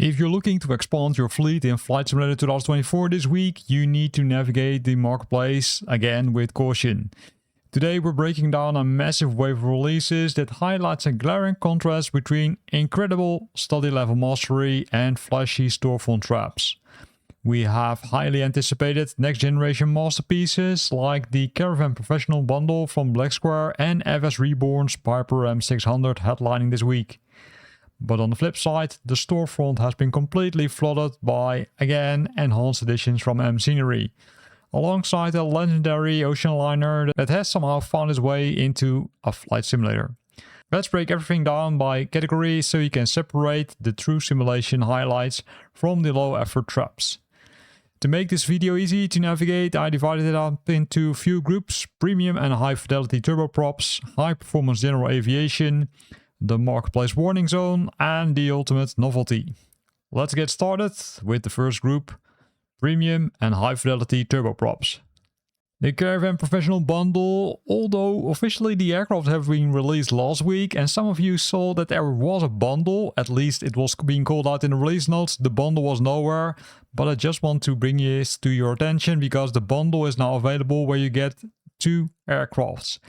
If you're looking to expand your fleet in Flight Simulator 2024 this week, you need to navigate the marketplace again with caution. Today we're breaking down a massive wave of releases that highlights a glaring contrast between incredible study level mastery and flashy storefront traps. We have highly anticipated next generation masterpieces like the Caravan Professional bundle from Black Square and FSReborn's Piper M600 headlining this week. But on the flip side, the storefront has been completely flooded by, again, enhanced editions from M Scenery, alongside a legendary ocean liner that has somehow found its way into a flight simulator. Let's break everything down by category so you can separate the true simulation highlights from the low effort traps. To make this video easy to navigate, I divided it up into a few groups: premium and high fidelity turboprops, high performance general aviation, the marketplace warning zone, and the ultimate novelty. Let's get started with the first group, premium and high fidelity turboprops. The Caravan Professional bundle, although officially the aircraft have been released last week and some of you saw that there was a bundle, at least it was being called out in the release notes, the bundle was nowhere, but I just want to bring this to your attention because the bundle is now available where you get 2 aircrafts.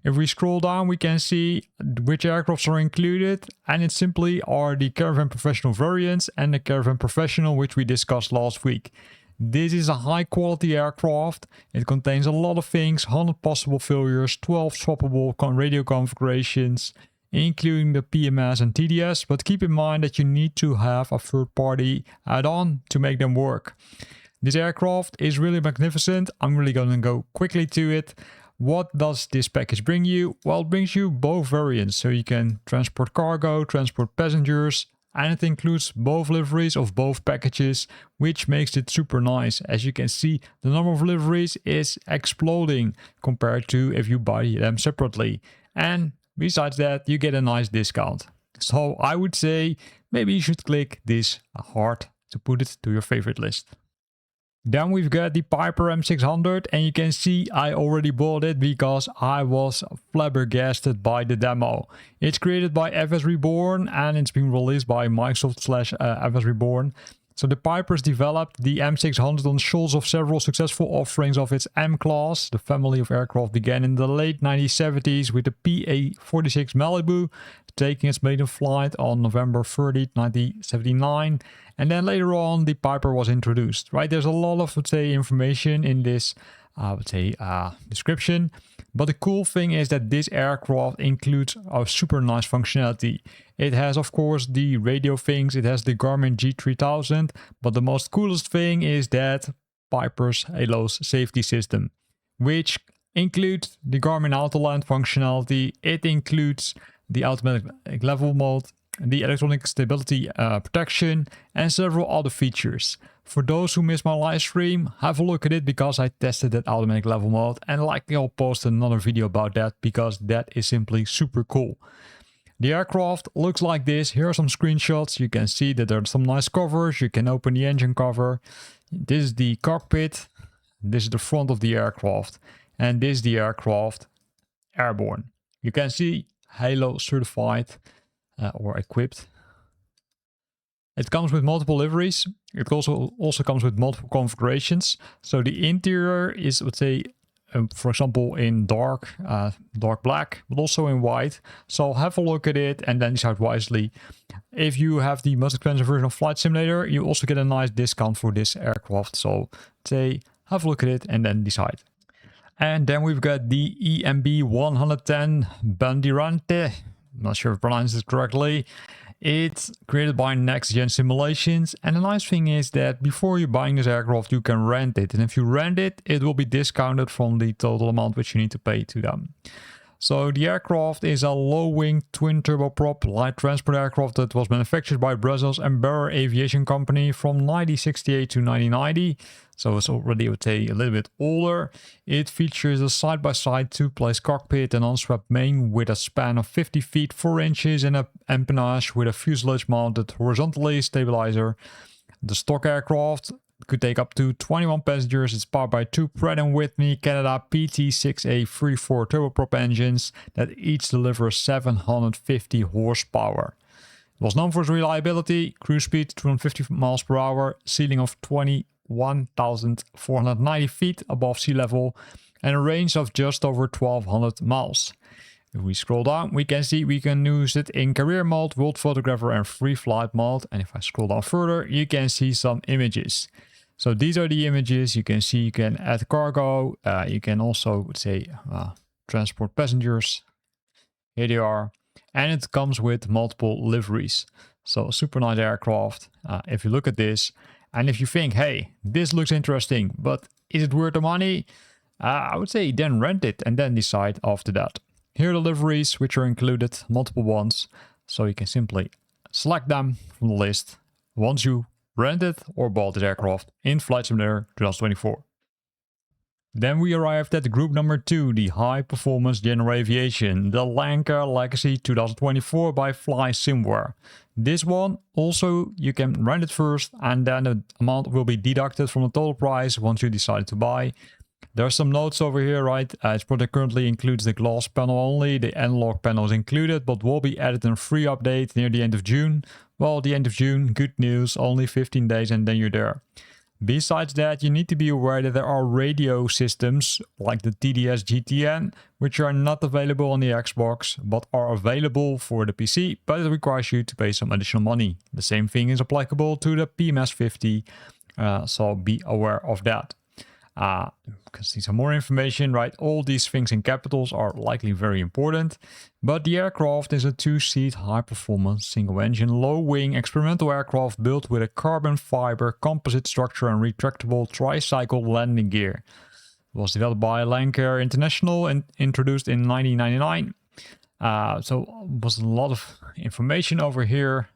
If we scroll down, we can see which aircrafts are included, and it simply are the Caravan Professional variants and the Caravan Professional, which we discussed last week. This is a high quality aircraft. It contains a lot of things, 100 possible failures, 12 swappable radio configurations, including the PMS and TDS, but keep in mind that you need to have a third-party add-on to make them work. This aircraft is really magnificent. I'm really going to go quickly to it. What does this package bring you? Well, it brings you both variants, so you can transport cargo, transport passengers, and it includes both liveries of both packages, which makes it super nice. As you can see, the number of liveries is exploding compared to if you buy them separately. And besides that, you get a nice discount. So I would say maybe you should click this heart to put it to your favorite list. Then we've got the Piper M600, and you can see I already bought it because I was flabbergasted by the demo. It's created by FSReborn and it's been released by Microsoft/FSReborn. So the Piper's developed the M600 on shoals of several successful offerings of its M-Class. The family of aircraft began in the late 1970s with the PA-46 Malibu, taking its maiden flight on November 30, 1979. And then later on, the Piper was introduced, right? There's a lot of, information in this, description. But the cool thing is that this aircraft includes a super nice functionality. It has, of course, the radio things. It has the Garmin G3000. But the most coolest thing is that Piper's Halos safety system, which includes the Garmin Autoland functionality. It includes the automatic level mode, the electronic stability protection, and several other features. For those who missed my live stream, have a look at it because I tested that automatic level mode, and likely I'll post another video about that because that is simply super cool. The aircraft looks like this. Here are some screenshots. You can see that there are some nice covers. You can open the engine cover. This is the cockpit. This is the front of the aircraft, and this is the aircraft airborne. You can see Halo certified or equipped. It comes with multiple liveries. It also comes with multiple configurations. So the interior is, let's say, for example, in dark black, but also in white. So have a look at it and then decide wisely. If you have the most expensive version of Flight Simulator, you also get a nice discount for this aircraft. So say have a look at it and then decide. And then we've got the EMB 110 Bandeirante. I'm not sure if I pronounced it correctly. It's created by NextGen Simulations, and the nice thing is that before you're buying this aircraft you can rent it, and if you rent it, it will be discounted from the total amount which you need to pay to them. So the aircraft is a low-wing twin turboprop light transport aircraft that was manufactured by Brazil's Embraer Aviation company from 1968 to 1990. So it's already, I would say, a little bit older. It features a side-by-side 2-place cockpit and unswept main with a span of 50 feet 4 inches and an empennage with a fuselage-mounted horizontally stabilizer. The stock aircraft could take up to 21 passengers. It's powered by 2 Pratt & Whitney Canada PT6A34 turboprop engines that each deliver 750 horsepower. It was known for its reliability, cruise speed 250 miles per hour, ceiling of 21,490 feet above sea level, and a range of just over 1,200 miles. If we scroll down, we can see we can use it in career mode, world photographer and free flight mode. And if I scroll down further, you can see some images. So these are the images. You can see you can add cargo. You can also say transport passengers. Here they are. And it comes with multiple liveries. So super nice aircraft. If you look at this and if you think, hey, this looks interesting, but is it worth the money? I would say then rent it and then decide after that. Here are the liveries which are included, multiple ones. So you can simply select them from the list once you rented or bought this aircraft in Flight Simulator 2024. Then we arrived at group number 2, the high performance general aviation, the Lancair Legacy 2024 by Flysimware. This one also you can rent it first and then the amount will be deducted from the total price once you decide to buy. There are some notes over here, right? Its product currently includes the glass panel only. The analog panel is included, but will be added in a free update near the end of June. Well, the end of June, good news, only 15 days and then you're there. Besides that, you need to be aware that there are radio systems like the TDS GTN, which are not available on the Xbox, but are available for the PC, but it requires you to pay some additional money. The same thing is applicable to the PMS50, so be aware of that. You can see some more information, right? All these things in capitals are likely very important, but the aircraft is a 2-seat high-performance, single-engine, low-wing experimental aircraft built with a carbon fiber composite structure and retractable tricycle landing gear. It was developed by Lancair International and introduced in 1999. So was a lot of information over here.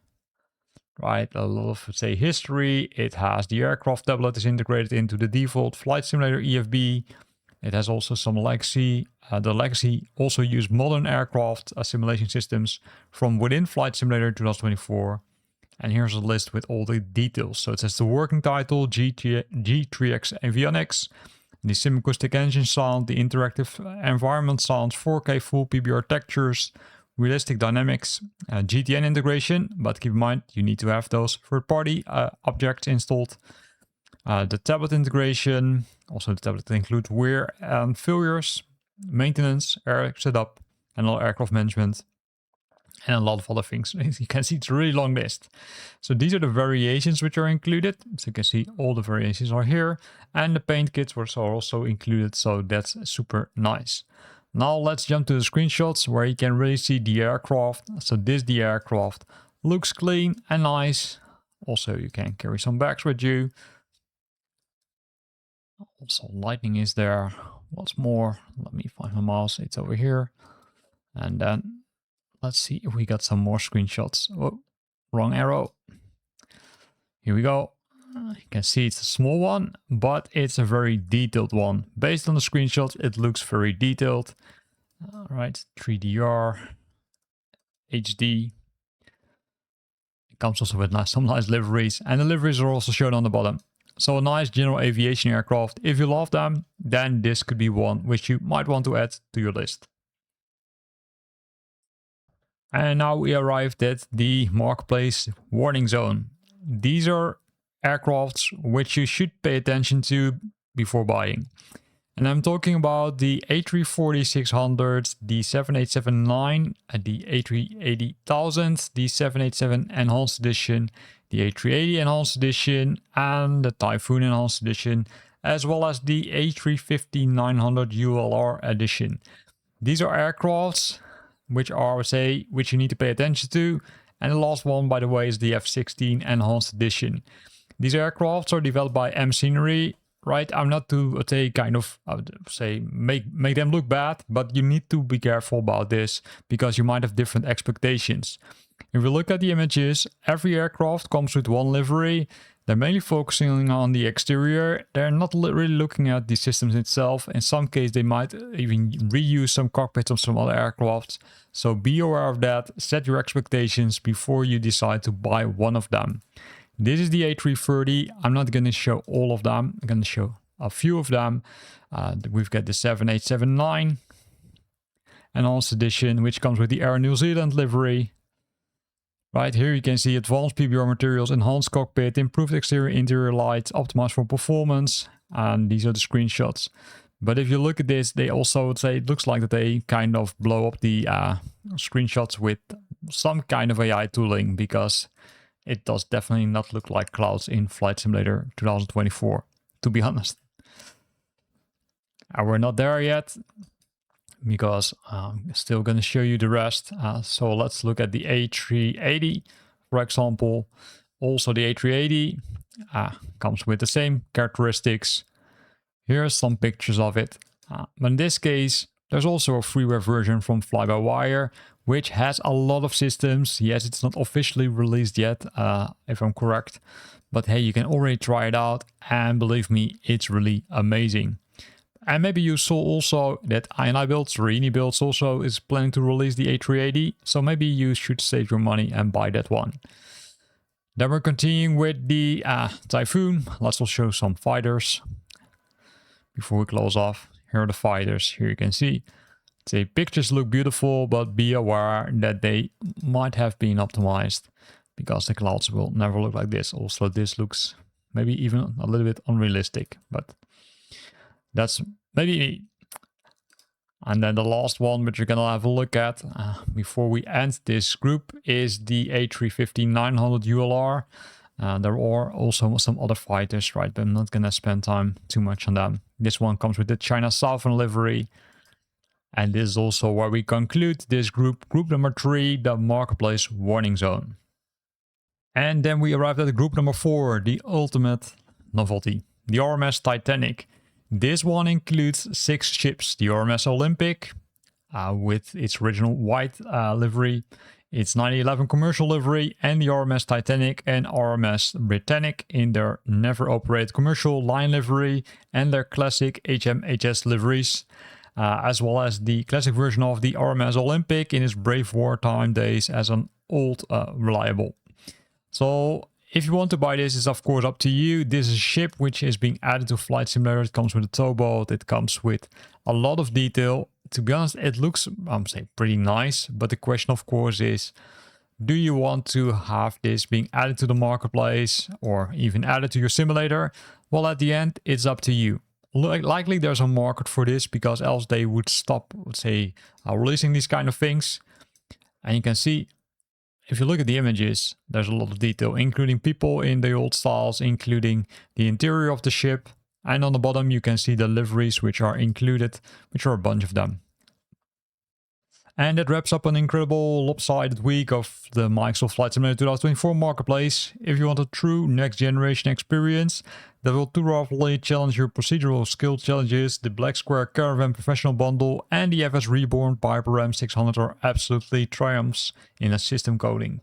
Right, a lot of, say, history. It has the aircraft tablet is integrated into the default Flight Simulator EFB. It has also some legacy. The Legacy also used modern aircraft simulation systems from within Flight Simulator 2024. And here's a list with all the details. So it says the working title, G3X avionics, the sim-acoustic engine sound, the interactive environment sounds, 4K full PBR textures, realistic dynamics, GTN integration, but keep in mind you need to have those third-party objects installed. The tablet integration, also the tablet includes wear and failures, maintenance, air setup, and all aircraft management, and a lot of other things. You can see it's a really long list. So these are the variations which are included. So you can see all the variations are here, and the paint kits were also included, so that's super nice. Now let's jump to the screenshots where you can really see the aircraft. So this the aircraft. Looks clean and nice. Also you can carry some bags with you. Also lighting is there. What's more, let me find my mouse. It's over here. And then let's see if we got some more screenshots. Oh, wrong arrow. Here we go. You can see it's a small one, but it's a very detailed one. Based on the screenshots, it looks very detailed. All right, 3DR, HD. It comes also with some nice liveries, and the liveries are also shown on the bottom. So a nice general aviation aircraft. If you love them, then this could be one which you might want to add to your list. And now we arrived at the marketplace warning zone. These are aircrafts which you should pay attention to before buying. And I'm talking about the A340-600, the 787-9, the A380-1000, the 787 Enhanced Edition, the A380 Enhanced Edition, and the Typhoon Enhanced Edition, as well as the A350-900 ULR Edition. These are aircrafts which are, I would say, which you need to pay attention to. And the last one, by the way, is the F-16 Enhanced Edition. These aircrafts are developed by M Scenery, right? I'm not to say kind of, I would say, make them look bad, but you need to be careful about this because you might have different expectations. If we look at the images, every aircraft comes with one livery. They're mainly focusing on the exterior. They're not really looking at the systems itself. In some cases, they might even reuse some cockpits of some other aircrafts. So be aware of that. Set your expectations before you decide to buy one of them. This is the A330. I'm not going to show all of them. I'm going to show a few of them. We've got the 787-9 Enhanced Edition, which comes with the Air New Zealand livery. Right here you can see advanced PBR materials, enhanced cockpit, improved exterior interior lights, optimized for performance, and these are the screenshots. But if you look at this, they also would say it looks like that they kind of blow up the screenshots with some kind of AI tooling, because it does definitely not look like clouds in Flight Simulator 2024, to be honest. And we're not there yet, because I'm still going to show you the rest. So let's look at the A380, for example. Also the A380 comes with the same characteristics. Here are some pictures of it. But in this case, there's also a freeware version from Fly-by-Wire, which has a lot of systems. Yes, it's not officially released yet, if I'm correct. But hey, you can already try it out. And believe me, it's really amazing. And maybe you saw also that INI Builds, Rini Builds also is planning to release the A380. So maybe you should save your money and buy that one. Then we're continuing with the Typhoon. Let's also show some fighters before we close off. Here are the fighters. Here you can see. The pictures look beautiful, but be aware that they might have been optimized, because the clouds will never look like this. Also, this looks maybe even a little bit unrealistic, but that's maybe me. And then the last one, which you're gonna have a look at before we end this group, is the A350-900 ULR. There are also some other fighters, right? But I'm not gonna spend time too much on them. This one comes with the China Southern livery. And this is also where we conclude this group number 3, the Marketplace Warning Zone. And then we arrived at group number 4, the ultimate novelty, the RMS Titanic. This one includes 6 ships: the RMS Olympic with its original white livery, its 911 commercial livery, and the RMS Titanic and RMS Britannic in their never operated commercial line livery and their classic HMHS liveries. As well as the classic version of the RMS Olympic in its brave wartime days as an old reliable. So if you want to buy this, it's of course up to you. This is a ship which is being added to Flight Simulator. It comes with a towboat. It comes with a lot of detail. To be honest, it looks, I'm saying, pretty nice. But the question, of course, is, do you want to have this being added to the marketplace or even added to your simulator? Well, at the end, it's up to you. Likely there's a market for this, because else they would stop, let's say, releasing these kind of things. And you can see, if you look at the images, there's a lot of detail, including people in the old styles, including the interior of the ship. And on the bottom, you can see the liveries which are included, which are a bunch of them. And that wraps up an incredible lopsided week of the Microsoft Flight Simulator 2024 Marketplace. If you want a true next generation experience that will thoroughly challenge your procedural skill challenges, the Black Square Caravan Professional bundle and the FSReborn Piper M600 are absolutely triumphs in systems coding.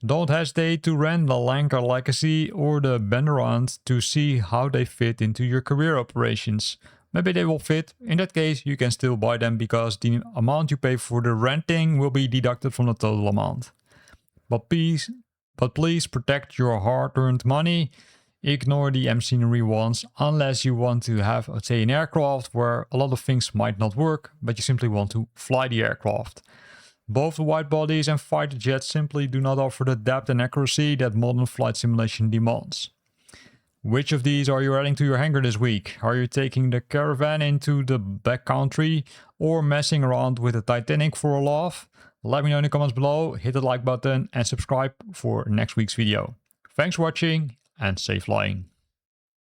Don't hesitate to rent the Lancair Legacy or the Bandeirante to see how they fit into your career operations. Maybe they will fit. In that case, you can still buy them, because the amount you pay for the renting will be deducted from the total amount. But please protect your hard-earned money. Ignore the M-scenery ones, unless you want to have, let's say, an aircraft where a lot of things might not work, but you simply want to fly the aircraft. Both the wide bodies and fighter jets simply do not offer the depth and accuracy that modern flight simulation demands. Which of these are you adding to your hangar this week? Are you taking the Caravan into the backcountry or messing around with the Titanic for a laugh? Let me know in the comments below, hit the like button and subscribe for next week's video. Thanks for watching and safe flying.